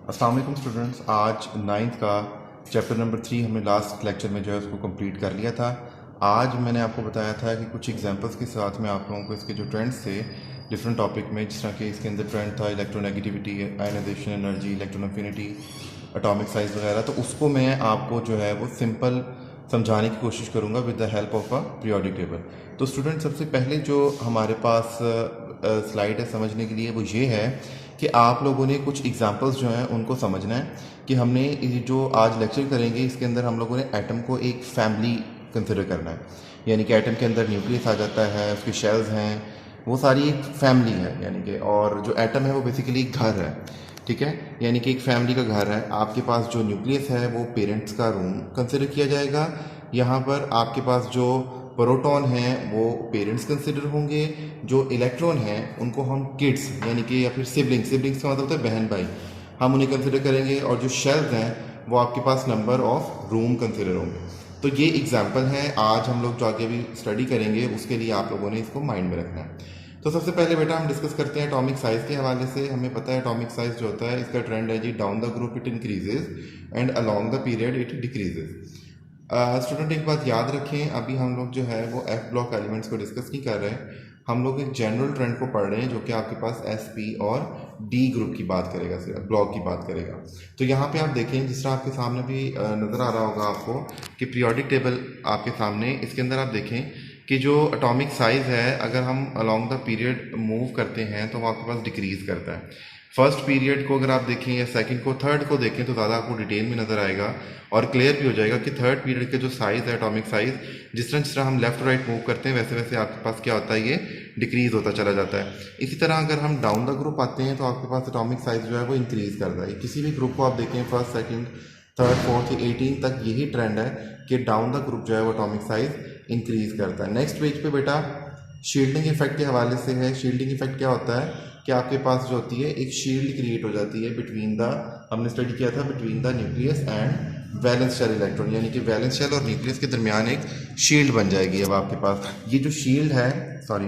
अस्सलाम वालेकुम स्टूडेंट्स। आज नाइन्थ का चैप्टर नंबर 3 हमने लास्ट लेक्चर में जो है उसको कंप्लीट कर लिया था। आज मैंने आपको बताया था कि कुछ एग्जांपल्स के साथ में आप लोगों को इसके जो ट्रेंड्स थे डिफरेंट टॉपिक में, जिस तरह के इसके अंदर ट्रेंड था electronegativity, ionization energy, electron affinity, atomic size वगैरह, तो उसको मैं आपको जो है वो सिंपल समझाने की कोशिश करूँगा with the help of a periodic table. तो स्टूडेंट सबसे पहले जो हमारे पास स्लाइड है समझने के लिए वो ये है कि आप लोगों ने कुछ एग्जांपल्स जो हैं उनको समझना है कि हमने ये जो आज लेक्चर करेंगे इसके अंदर हम लोगों ने एटम को एक फैमिली कंसिडर करना है। यानी कि एटम के अंदर न्यूक्लियस आ जाता है, उसकी शेल्स हैं, वो सारी एक फैमिली है यानी कि, और जो एटम है वो बेसिकली एक घर है। ठीक है, यानी कि एक फैमिली का घर है। आपके पास जो न्यूक्लियस है वो पेरेंट्स का रूम कंसिडर किया जाएगा। यहाँ पर आपके पास जो प्रोटॉन हैं वो पेरेंट्स कंसिडर होंगे, जो इलेक्ट्रॉन हैं उनको हम किड्स यानी कि या फिर सिबलिंग्स, सिबलिंग्स का मतलब होता है बहन भाई, हम उन्हें कंसिडर करेंगे, और जो शेल्स हैं वो आपके पास नंबर ऑफ रूम कंसिडर होंगे। तो ये एग्जाम्पल हैं। आज हम लोग जो आगे अभी स्टडी करेंगे उसके लिए आप लोगों ने इसको माइंड में रखना है। तो सबसे पहले बेटा हम डिस्कस करते हैं एटॉमिक साइज के हवाले से। हमें पता है एटॉमिक साइज जो होता है इसका ट्रेंड है जी, down the group it increases and along the period it decreases. Student एक बात याद रखें, अभी हम लोग जो है वो एफ ब्लॉक एलिमेंट्स को डिस्कस नहीं कर रहे हैं, हम लोग एक जनरल ट्रेंड को पढ़ रहे हैं जो कि आपके पास एस पी और डी ग्रुप की बात करेगा, सिर्फ ब्लॉक की बात करेगा। तो यहाँ पे आप देखें, जिस तरह आपके सामने भी नज़र आ रहा होगा आपको कि पीरियोडिक टेबल आपके सामने, इसके अंदर आप देखें कि जो एटॉमिक साइज है अगर हम अलोंग द पीरियड मूव करते हैं तो वो आपके पास डिक्रीज करता है। फर्स्ट पीरियड को अगर आप देखें या सेकंड को, थर्ड को देखें तो ज़्यादा आपको डिटेल में नज़र आएगा और क्लियर भी हो जाएगा कि थर्ड पीरियड के जो साइज़ है एटॉमिक साइज़, जिस तरह हम लेफ्ट राइट मूव करते हैं वैसे वैसे आपके पास क्या होता है, ये डिक्रीज होता चला जाता है। इसी तरह अगर हम डाउन द ग्रुप आते हैं तो आपके पास एटॉमिक साइज़ जो है वो इंक्रीज़ करता है। किसी भी ग्रुप को आप देखें फर्स्ट सेकेंड थर्ड फोर्थ 18 तक यही ट्रेंड है कि डाउन द ग्रुप जो है वो एटॉमिक साइज़ इंक्रीज़ करता है। नेक्स्ट पेज पे बेटा शील्डिंग इफेक्ट के हवाले से है। शील्डिंग इफेक्ट क्या होता है कि आपके पास जो होती है एक शील्ड क्रिएट हो जाती है बिटवीन द, हमने स्टडी किया था, between the nucleus and valence shell electron, यानी कि वैलेंस शेल और न्यूक्लियस के दरमियान एक शील्ड बन जाएगी। अब आपके पास ये जो शील्ड है, सॉरी,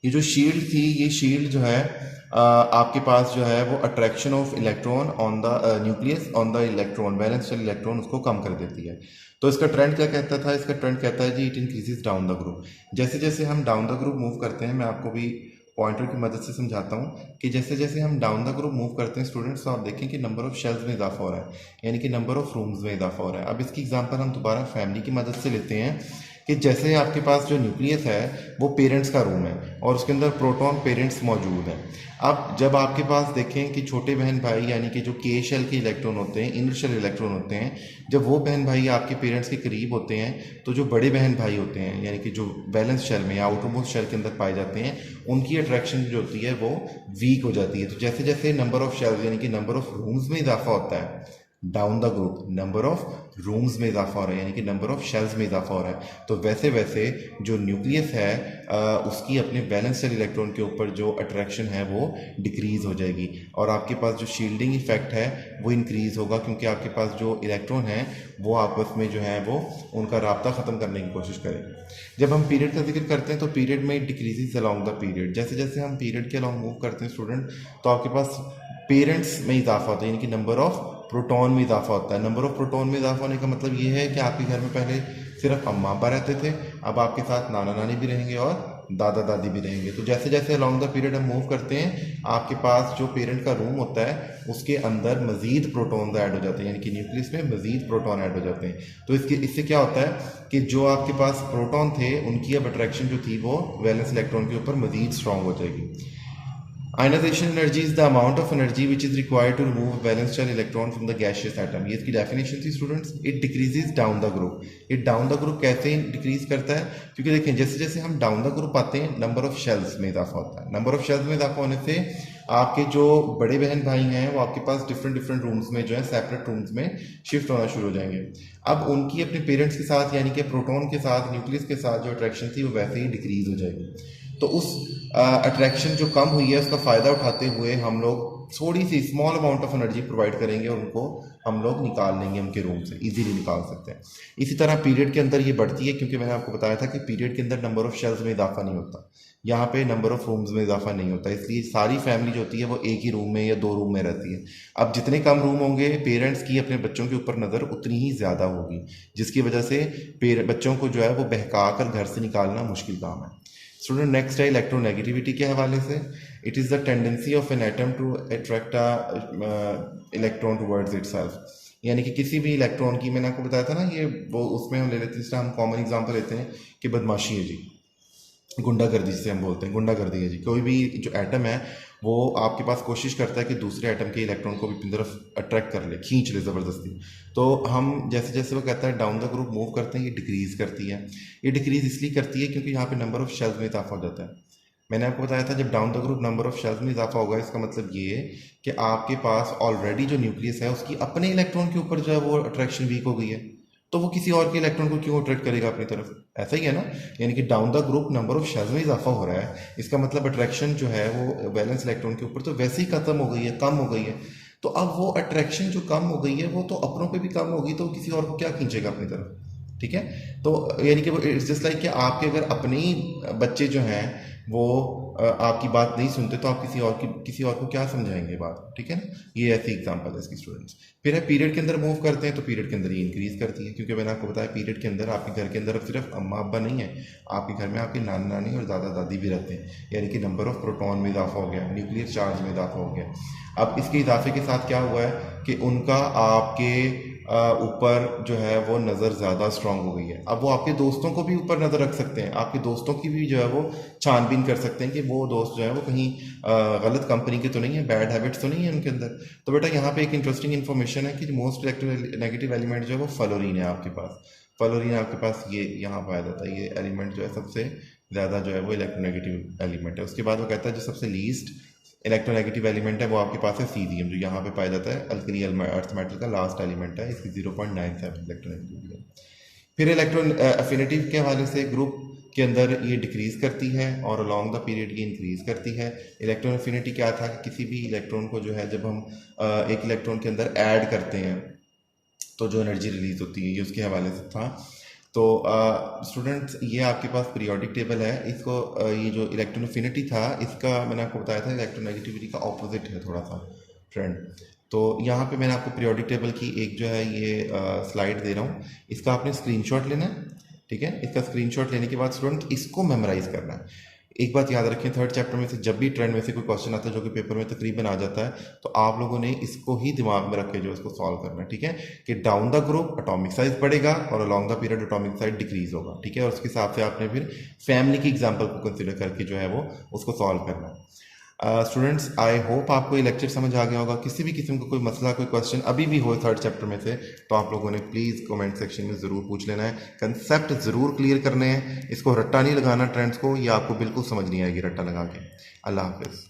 ये जो शील्ड थी, ये शील्ड जो है आपके पास जो है वो attraction of electron on the nucleus on the electron, valence shell electron, उसको कम कर देती है। तो इसका ट्रेंड क्या कहता था? इसका ट्रेंड कहता है जी it increases down the group. जैसे जैसे हम डाउन द ग्रुप मूव करते हैं, मैं आपको भी पॉइंटर की मदद से समझाता हूँ कि जैसे जैसे हम डाउन द ग्रुप मूव करते हैं स्टूडेंट्स, तो आप देखें कि नंबर ऑफ शेल्स में इजाफा हो रहा है, यानी कि नंबर ऑफ रूम्स में इजाफा हो रहा है। अब इसकी एग्जांपल हम दोबारा फैमिली की मदद से लेते हैं कि जैसे आपके पास जो न्यूक्लियस है वो पेरेंट्स का रूम है और उसके अंदर प्रोटॉन पेरेंट्स मौजूद हैं। अब जब आपके पास देखें कि छोटे बहन भाई यानी कि जो के शेल के इलेक्ट्रॉन होते हैं, इनर शेल इलेक्ट्रॉन होते हैं, जब वो बहन भाई आपके पेरेंट्स के करीब होते हैं तो जो बड़े बहन भाई होते हैं यानी कि जो वैलेंस शेल में या आउटरमोस्ट शेल के अंदर पाए जाते हैं, उनकी अट्रैक्शन जो होती है वो वीक हो जाती है। तो जैसे जैसे नंबर ऑफ शेल्स यानी कि नंबर ऑफ रूम्स में इजाफा होता है down the group, number of rooms में इजाफा हो रहा है यानी कि नंबर ऑफ शेल्स में इजाफा हो रहा है, तो वैसे वैसे जो न्यूक्लियस है उसकी अपने वैलेंस शेल इलेक्ट्रॉन के ऊपर जो अट्रैक्शन है वो डिक्रीज हो जाएगी और आपके पास जो शील्डिंग इफेक्ट है वो इंक्रीज होगा, क्योंकि आपके पास जो इलेक्ट्रॉन है वो आपस में जो है वो उनका राब्ता ख़त्म करने की कोशिश करेंगे। जब हम पीरियड का जिक्र करते हैं तो पीरियड में डिक्रीजेज अलॉन्ग द पीरियड। जैसे जैसे हम पीरियड के अलॉन्ग मूव करते हैं स्टूडेंट, तो आपके पास पेरेंट्स में इजाफा होता है यानी कि नंबर ऑफ प्रोटॉन में इजाफा होता है। नंबर ऑफ प्रोटॉन में इजाफा होने का मतलब ये है कि आपके घर में पहले सिर्फ अम्मा अब्बा रहते थे, अब आपके साथ नाना नानी भी रहेंगे और दादा दादी भी रहेंगे। तो जैसे जैसे अलॉन्ग द पीरियड हम मूव करते हैं, आपके पास जो पेरेंट का रूम होता है उसके अंदर मजीद प्रोटॉन ऐड हो जाते हैं, यानी कि न्यूक्लियस में मजीद प्रोटॉन ऐड हो जाते हैं। तो इससे क्या होता है कि जो आपके पास प्रोटॉन थे उनकी अब अट्रैक्शन जो थी वो वैलेंस इलेक्ट्रॉन के ऊपर मजीद स्ट्रॉन्ग हो जाएगी। Ionization energy is the amount of energy which is required to remove a valence shell electron from the gaseous atom। ये इसकी डेफिनेशन थी students. It decreases down the group. ये डाउन द ग्रुप कैसे decrease करता है? क्योंकि देखें जैसे जैसे हम डाउन द ग्रुप आते हैं नंबर ऑफ शेल्स में इजाफा होता है। नंबर ऑफ शेल्स में इजाफा होने से आपके जो बड़े बहन भाई हैं वो आपके पास डिफरेंट डिफरेंट रूम्स में जो है सेपरेट रूम्स में शिफ्ट होना शुरू हो जाएंगे। अब उनकी अपने पेरेंट्स के साथ यानी कि प्रोटॉन के साथ न्यूक्लियस के साथ जो अट्रैक्शन थी वो वैसे ही डिक्रीज हो जाएगी। तो उस अट्रैक्शन जो कम हुई है उसका फ़ायदा उठाते हुए हम लोग थोड़ी सी small amount of energy provide करेंगे और उनको हम लोग निकाल लेंगे उनके रूम से, इजीली निकाल सकते हैं। इसी तरह पीरियड के अंदर ये बढ़ती है, क्योंकि मैंने आपको बताया था कि पीरियड के अंदर नंबर ऑफ शेल्स में इजाफा नहीं होता, यहाँ पे नंबर ऑफ रूम्स में इजाफा नहीं होता, इसलिए सारी फैमिली जो होती है वो एक ही रूम में या 2 रूम में रहती है। अब जितने कम रूम होंगे, पेरेंट्स की अपने बच्चों के ऊपर नज़र उतनी ही ज़्यादा होगी, जिसकी वजह से बच्चों को जो है वो बहका कर घर से निकालना मुश्किल काम है। स्टूडेंट नेक्स्ट है इलेक्ट्रोनेगेटिविटी के हवाले से। It is the tendency of an atom to attract a electron towards itself, यानी कि किसी भी इलेक्ट्रॉन की, मैंने आपको बताया था ना, ये वो उसमें हम ले लेते हैं, जिससे हम कॉमन एग्जांपल लेते हैं कि बदमाशी है जी, गुंडागर्दी जिसे हम बोलते हैं, गुंडागर्दी है जी। कोई भी जो एटम है वो आपके पास कोशिश करता है कि दूसरे एटम के इलेक्ट्रॉन को भी अपनी तरफ अट्रैक्ट कर ले, खींच ले ज़बरदस्ती। तो हम जैसे जैसे वो कहता है डाउन द ग्रुप मूव करते हैं, ये डिक्रीज़ करती है। ये डिक्रीज़ इसलिए करती है क्योंकि यहाँ पे नंबर ऑफ शेल्स में इजाफा हो जाता है। मैंने आपको बताया था जब down the group number of shells में इजाफा होगा, इसका मतलब ये है कि आपके पास ऑलरेडी जो न्यूक्लियस है उसकी अपने इलेक्ट्रॉन के ऊपर जो है वो अट्रैक्शन वीक हो गई है, तो वो किसी और के इलेक्ट्रॉन को क्यों अट्रैक्ट करेगा अपनी तरफ? ऐसा ही है ना, यानी कि down the group number of shells में इजाफा हो रहा है, इसका मतलब अट्रैक्शन जो है वो वैलेंस इलेक्ट्रॉन के ऊपर तो वैसे ही खत्म हो गई है, कम हो गई है। तो अब वो अट्रैक्शन जो कम हो गई है वो तो अपनों पे भी कम होगी, तो किसी और को क्या खींचेगा अपनी तरफ? ठीक है, तो यानी कि वो इट्स जस्ट लाइक कि आपके अगर अपने ही बच्चे जो हैं वो आपकी बात नहीं सुनते, तो आप किसी और को क्या समझाएंगे बात? ठीक है ना, ये ऐसी एग्जांपल है इसकी स्टूडेंट्स। फिर है पीरियड के अंदर मूव करते हैं, तो पीरियड के अंदर ये इंक्रीज करती है, क्योंकि मैंने आपको बताया पीरियड के अंदर आपके घर के अंदर अब सिर्फ अम्मा अब्बा नहीं है, आपके घर में आपके नाना नानी और दादा दादी भी रहते हैं, यानी कि नंबर ऑफ प्रोटॉन में इजाफा हो गया, न्यूक्लियर चार्ज में इजाफा हो गया। अब इसके इजाफे के साथ क्या हुआ है कि उनका आपके ऊपर जो है वो नज़र ज़्यादा स्ट्रांग हो गई है। अब वो आपके दोस्तों को भी ऊपर नज़र रख सकते हैं, आपके दोस्तों की भी जो है वो छानबीन कर सकते हैं कि वो दोस्त जो है वो कहीं गलत कंपनी के तो नहीं है, बैड हैबिट्स तो नहीं है उनके अंदर। तो बेटा यहाँ पे एक इंटरेस्टिंग इन्फॉर्मेशन है कि मोस्ट इलेक्ट्रोनेगेटिव एलिमेंट जो है वो फ्लोरीन है आपके पास। फ्लोरीन आपके पास ये यहाँ पाया जाता है, ये एलिमेंट जो है सबसे ज़्यादा जो है वो इलेक्ट्रोनेगेटिव एलिमेंट है। उसके बाद वो कहता है जो सबसे लीस्ट इलेक्ट्रोनेगेटिव एलिमेंट है वो आपके पास है सीजियम, जो यहाँ पे पाया जाता है अल्कली अर्थ मेटल का लास्ट एलिमेंट है, इसकी 0.97 इलेक्ट्रोनेगेटिविटी है। फिर इलेक्ट्रॉन अफिनिटी के हवाले से ग्रुप के अंदर ये डिक्रीज़ करती है और अलॉन्ग द पीरियड ये इंक्रीज़ करती है। इलेक्ट्रॉन अफिनिटी क्या था कि किसी भी इलेक्ट्रॉन को जो है जब हम एक इलेक्ट्रॉन के अंदर ऐड करते हैं तो जो एनर्जी रिलीज होती है, ये उसके हवाले से था। तो स्टूडेंट्स ये आपके पास पीरियोडिक टेबल है, इसको ये जो इलेक्ट्रॉन अफिनिटी था इसका मैंने आपको बताया था इलेक्ट्रोनेगेटिविटी का ऑपोजिट है थोड़ा सा फ्रेंड। तो यहाँ पे मैंने आपको पीरियोडिक टेबल की एक जो है ये स्लाइड दे रहा हूँ, इसका आपने स्क्रीनशॉट लेना है। ठीक है, इसका स्क्रीनशॉट लेने के बाद स्टूडेंट इसको मेमोराइज करना है। एक बात याद रखें, थर्ड चैप्टर में से जब भी ट्रेंड में से कोई क्वेश्चन आता है जो कि पेपर में तकरीबन आ जाता है, तो आप लोगों ने इसको ही दिमाग में रख के जो इसको सॉल्व करना है। ठीक है, कि down the group atomic size बढ़ेगा और along the period atomic size decrease होगा। ठीक है, और उसके हिसाब से आपने फिर फैमिली की एग्जाम्पल को कंसिडर करके जो है वो उसको सॉल्व करना है। स्टूडेंट्स आई होप आपको ये लेक्चर समझ आ गया होगा। किसी भी किस्म का कोई मसला, कोई क्वेश्चन अभी भी हो थर्ड चैप्टर में से, तो आप लोगों ने प्लीज़ कमेंट सेक्शन में ज़रूर पूछ लेना है। कंसेप्ट ज़रूर क्लियर करने हैं, इसको रट्टा नहीं लगाना ट्रेंड्स को, ये आपको बिल्कुल समझ नहीं आएगी रट्टा लगा के। अल्लाह हाफिज़।